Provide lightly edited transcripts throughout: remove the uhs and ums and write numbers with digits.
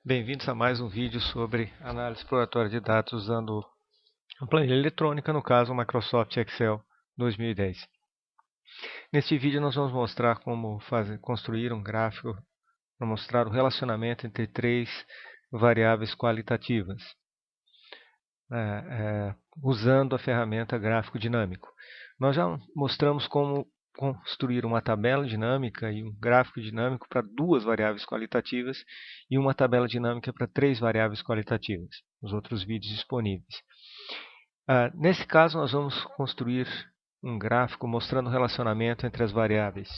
Bem-vindos a mais um vídeo sobre análise exploratória de dados usando a planilha eletrônica, no caso o Microsoft Excel 2010. Neste vídeo nós vamos mostrar como construir um gráfico para mostrar o relacionamento entre três variáveis qualitativas, usando a ferramenta gráfico dinâmico. Nós já mostramos como construir uma tabela dinâmica e um gráfico dinâmico para duas variáveis qualitativas e uma tabela dinâmica para três variáveis qualitativas, nos outros vídeos disponíveis. Nesse caso, nós vamos construir um gráfico mostrando o relacionamento entre as variáveis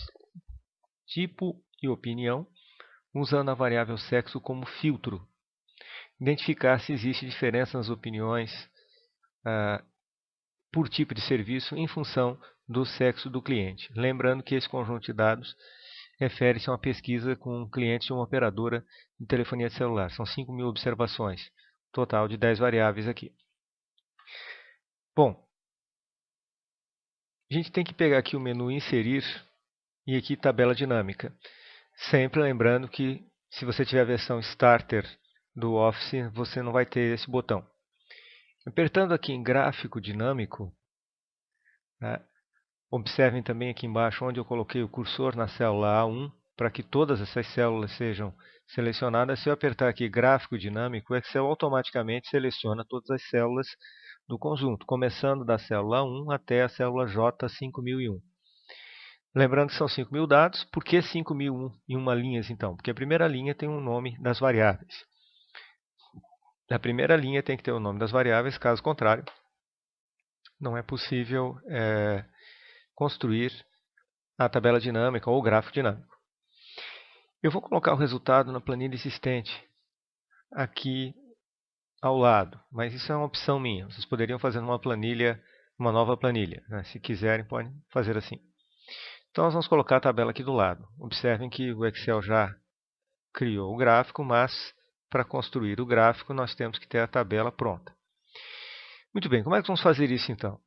tipo e opinião, usando a variável sexo como filtro. Identificar se existe diferença nas opiniões por tipo de serviço em função do sexo do cliente. Lembrando que esse conjunto de dados refere-se a uma pesquisa com um cliente de uma operadora de telefonia celular. São 5.000 observações, total de 10 variáveis aqui. Bom, a gente tem que pegar aqui o menu Inserir e aqui Tabela Dinâmica. Sempre lembrando que se você tiver a versão Starter do Office, você não vai ter esse botão. Apertando aqui em Gráfico Dinâmico, observem também aqui embaixo onde eu coloquei o cursor na célula A1, para que todas essas células sejam selecionadas. Se eu apertar aqui Gráfico Dinâmico, o Excel automaticamente seleciona todas as células do conjunto, começando da célula 1 até a célula J5001. Lembrando que são 5.000 dados. Por que 5.001 linhas, então? Porque a primeira linha tem um nome das variáveis. A primeira linha tem que ter o nome das variáveis, caso contrário, não é possível construir a tabela dinâmica ou o gráfico dinâmico. Eu vou colocar o resultado na planilha existente aqui ao lado, mas isso é uma opção minha. Vocês poderiam fazer uma nova planilha, né? Se quiserem, podem fazer assim. Então, nós vamos colocar a tabela aqui do lado. Observem que o Excel já criou o gráfico, mas para construir o gráfico nós temos que ter a tabela pronta. Muito bem, como é que vamos fazer isso então?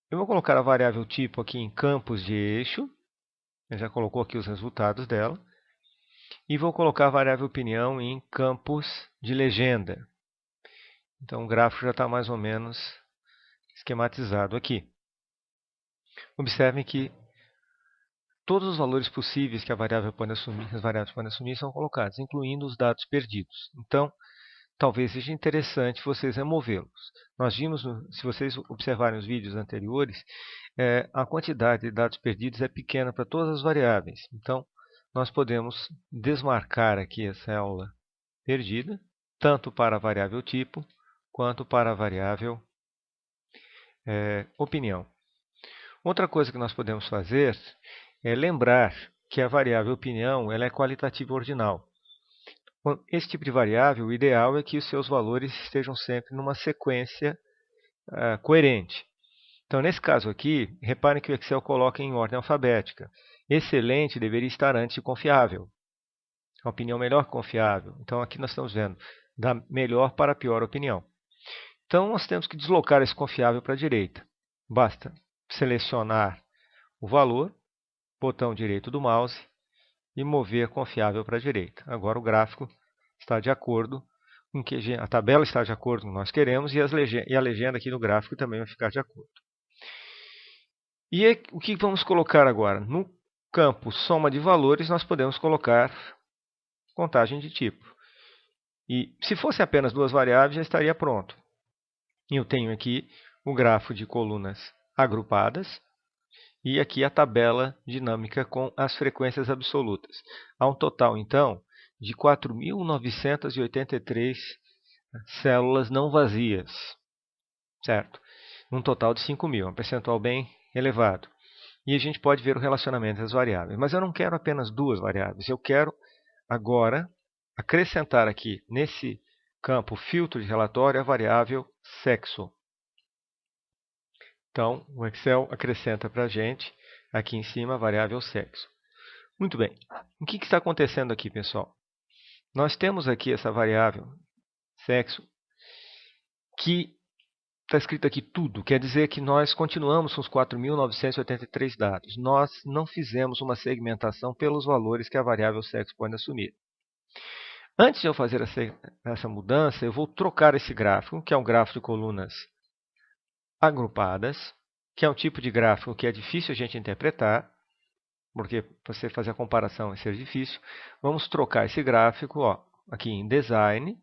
Eu vou colocar a variável tipo aqui em campos de eixo. Eu já colocou aqui os resultados dela. E vou colocar a variável opinião em campos de legenda. Então o gráfico já está mais ou menos esquematizado aqui. Observem que todos os valores possíveis que a variável pode assumir, as variáveis podem assumir, são colocados, incluindo os dados perdidos. Então, talvez seja interessante vocês removê-los. Nós vimos, se vocês observarem os vídeos anteriores, a quantidade de dados perdidos é pequena para todas as variáveis. Então, nós podemos desmarcar aqui a célula perdida, tanto para a variável tipo, quanto para a variável opinião. Outra coisa que nós podemos fazer é lembrar que a variável opinião ela é qualitativa ordinal. Esse tipo de variável, o ideal é que os seus valores estejam sempre numa sequência coerente. Então, nesse caso aqui, reparem que o Excel coloca em ordem alfabética. Excelente deveria estar antes de confiável. A opinião melhor que confiável. Então, aqui nós estamos vendo da melhor para a pior opinião. Então, nós temos que deslocar esse confiável para a direita. Basta selecionar o valor, botão direito do mouse e mover confiável para a direita. Agora o gráfico está de acordo com que a tabela está de acordo com o que nós queremos e a legenda aqui no gráfico também vai ficar de acordo. E o que vamos colocar agora? No campo soma de valores, nós podemos colocar contagem de tipo. E se fosse apenas duas variáveis, já estaria pronto. Eu tenho aqui o gráfico de colunas agrupadas e aqui a tabela dinâmica com as frequências absolutas. Há um total, então, de 4.983 células não vazias, certo? Um total de 5.000, um percentual bem elevado. E a gente pode ver o relacionamento das variáveis. Mas eu não quero apenas duas variáveis. Eu quero agora acrescentar aqui nesse campo filtro de relatório a variável sexo. Então, o Excel acrescenta para a gente aqui em cima a variável sexo. Muito bem. O que está acontecendo aqui, pessoal? Nós temos aqui essa variável sexo que está escrito aqui tudo. Quer dizer que nós continuamos com os 4.983 dados. Nós não fizemos uma segmentação pelos valores que a variável sexo pode assumir. Antes de eu fazer essa mudança, eu vou trocar esse gráfico, que é um gráfico de colunas agrupadas, que é um tipo de gráfico que é difícil a gente interpretar, porque você fazer a comparação vai ser difícil. Vamos trocar esse gráfico aqui em Design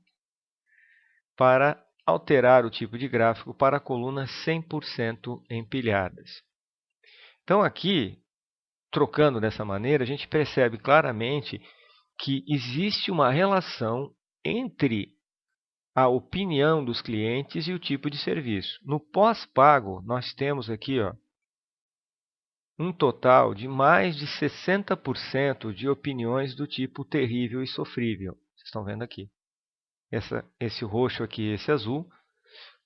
para alterar o tipo de gráfico para colunas 100% empilhadas. Então aqui, trocando dessa maneira, a gente percebe claramente que existe uma relação entre a opinião dos clientes e o tipo de serviço. No pós-pago, nós temos aqui um total de mais de 60% de opiniões do tipo terrível e sofrível. Vocês estão vendo aqui. Esse roxo aqui, esse azul,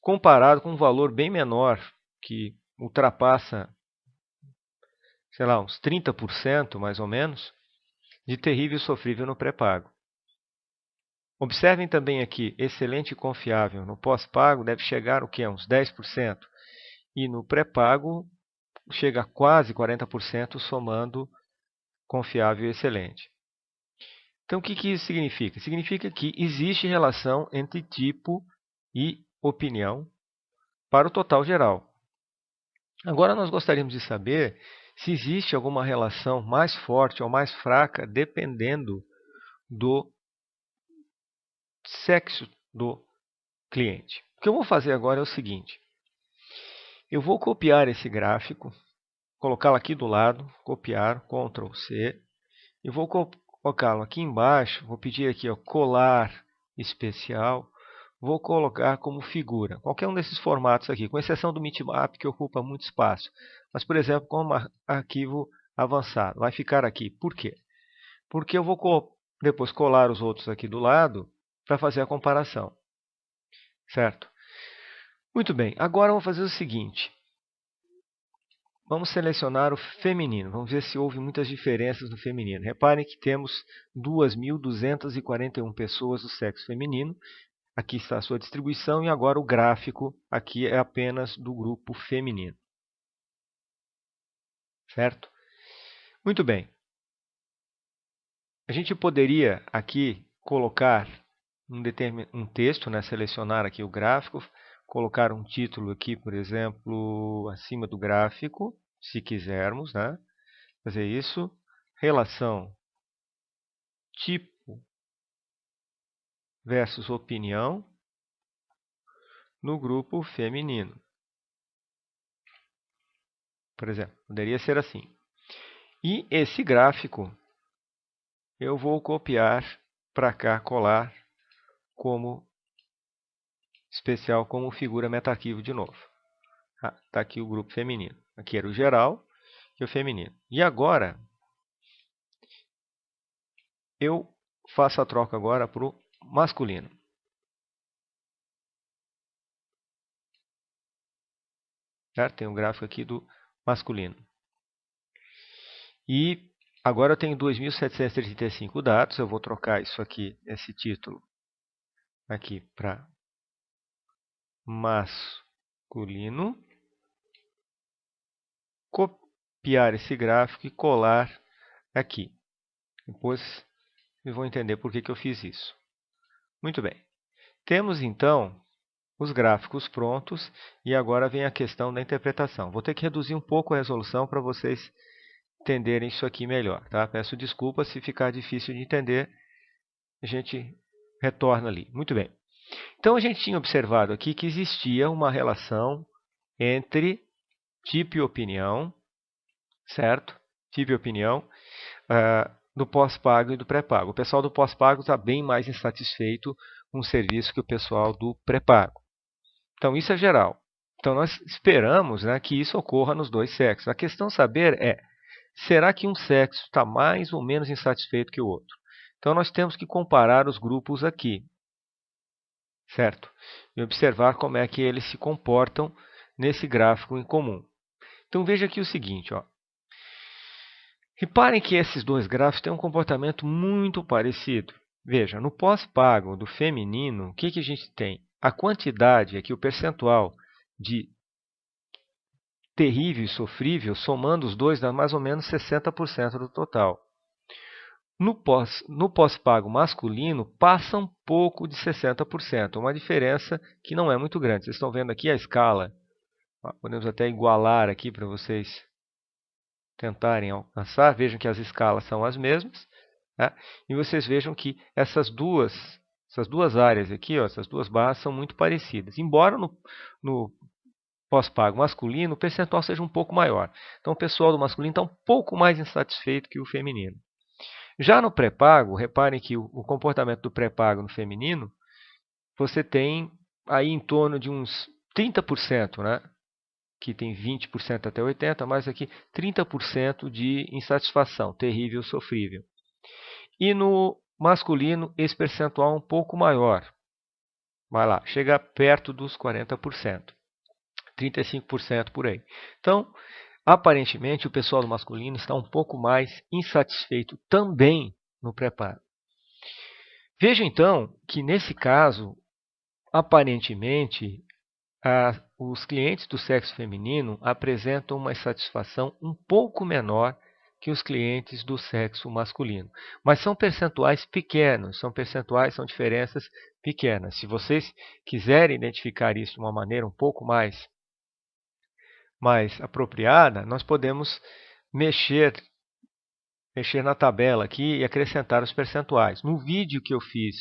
comparado com um valor bem menor, que ultrapassa, sei lá, uns 30% mais ou menos, de terrível e sofrível no pré-pago. Observem também aqui, excelente e confiável no pós-pago deve chegar o quê? Uns 10%. E no pré-pago chega a quase 40% somando confiável e excelente. Então, o que isso significa? Significa que existe relação entre tipo e opinião para o total geral. Agora, nós gostaríamos de saber se existe alguma relação mais forte ou mais fraca dependendo do sexo do cliente. O que eu vou fazer agora é o seguinte. Eu vou copiar esse gráfico, colocá-lo aqui do lado, copiar, Ctrl C, e vou colocá-lo aqui embaixo, vou pedir aqui colar especial, vou colocar como figura, qualquer um desses formatos aqui, com exceção do Bitmap, que ocupa muito espaço. Mas, por exemplo, como arquivo avançado, vai ficar aqui. Por quê? Porque eu vou depois colar os outros aqui do lado para fazer a comparação. Certo? Muito bem, agora vamos fazer o seguinte. Vamos selecionar o feminino. Vamos ver se houve muitas diferenças no feminino. Reparem que temos 2.241 pessoas do sexo feminino. Aqui está a sua distribuição e agora o gráfico aqui é apenas do grupo feminino. Certo? Muito bem. A gente poderia aqui colocar um texto, né? Selecionar aqui o gráfico, colocar um título aqui, por exemplo, acima do gráfico, se quisermos, né? Fazer isso. Relação tipo versus opinião no grupo feminino. Por exemplo, poderia ser assim. E esse gráfico eu vou copiar para cá, colar como especial, como figura meta-arquivo de novo. Está aqui o grupo feminino. Aqui era o geral e o feminino. E agora, eu faço a troca agora para o masculino. Certo? Tem um gráfico aqui do masculino. E agora eu tenho 2.735 dados. Eu vou trocar isso aqui, esse título, aqui para masculino. Copiar esse gráfico e colar aqui. Depois vocês vão entender por que eu fiz isso. Muito bem. Temos então os gráficos prontos e agora vem a questão da interpretação. Vou ter que reduzir um pouco a resolução para vocês entenderem isso aqui melhor. Tá? Peço desculpas se ficar difícil de entender, a gente retorna ali. Muito bem. Então a gente tinha observado aqui que existia uma relação entre tipo e opinião, certo? Tipo e opinião, do pós-pago e do pré-pago. O pessoal do pós-pago está bem mais insatisfeito com o serviço que o pessoal do pré-pago. Então, isso é geral. Então, nós esperamos, né, que isso ocorra nos dois sexos. A questão saber é, será que um sexo está mais ou menos insatisfeito que o outro? Então, nós temos que comparar os grupos aqui, certo? E observar como é que eles se comportam nesse gráfico em comum. Então, veja aqui o seguinte, ó. Reparem que esses dois gráficos têm um comportamento muito parecido. Veja, no pós-pago do feminino, o que a gente tem? A quantidade, aqui o percentual de terrível e sofrível, somando os dois, dá mais ou menos 60% do total. No pós-pago masculino, passa um pouco de 60%, uma diferença que não é muito grande. Vocês estão vendo aqui a escala. Podemos até igualar aqui para vocês tentarem alcançar. Vejam que as escalas são as mesmas. Tá? E vocês vejam que essas duas áreas aqui, ó, essas duas barras, são muito parecidas. Embora no pós-pago masculino o percentual seja um pouco maior. Então o pessoal do masculino está um pouco mais insatisfeito que o feminino. Já no pré-pago, reparem que o comportamento do pré-pago no feminino, você tem aí em torno de uns 30%, né? Aqui tem 20% até 80%, mas aqui 30% de insatisfação, terrível, sofrível. E no masculino, esse percentual é um pouco maior. Vai lá, chega perto dos 40%, 35% por aí. Então, aparentemente, o pessoal do masculino está um pouco mais insatisfeito também no pré-pago. Veja então que nesse caso, aparentemente, os clientes do sexo feminino apresentam uma satisfação um pouco menor que os clientes do sexo masculino. Mas são percentuais pequenos, são diferenças pequenas. Se vocês quiserem identificar isso de uma maneira um pouco mais apropriada, nós podemos mexer na tabela aqui e acrescentar os percentuais. No vídeo que eu fiz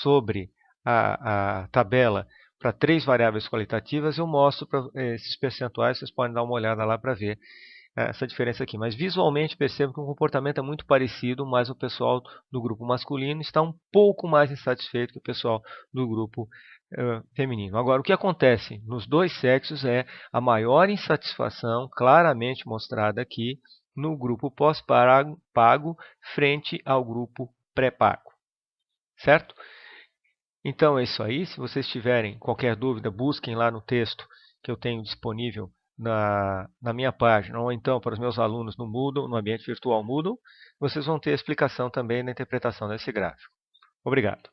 sobre a tabela para 3 variáveis qualitativas, eu mostro esses percentuais, vocês podem dar uma olhada lá para ver essa diferença aqui. Mas visualmente percebo que o comportamento é muito parecido, mas o pessoal do grupo masculino está um pouco mais insatisfeito que o pessoal do grupo feminino. Agora, o que acontece nos dois sexos é a maior insatisfação, claramente mostrada aqui, no grupo pós-pago frente ao grupo pré-pago. Certo? Então é isso aí. Se vocês tiverem qualquer dúvida, busquem lá no texto que eu tenho disponível na minha página, ou então para os meus alunos no Moodle, no ambiente virtual Moodle. Vocês vão ter a explicação também da interpretação desse gráfico. Obrigado.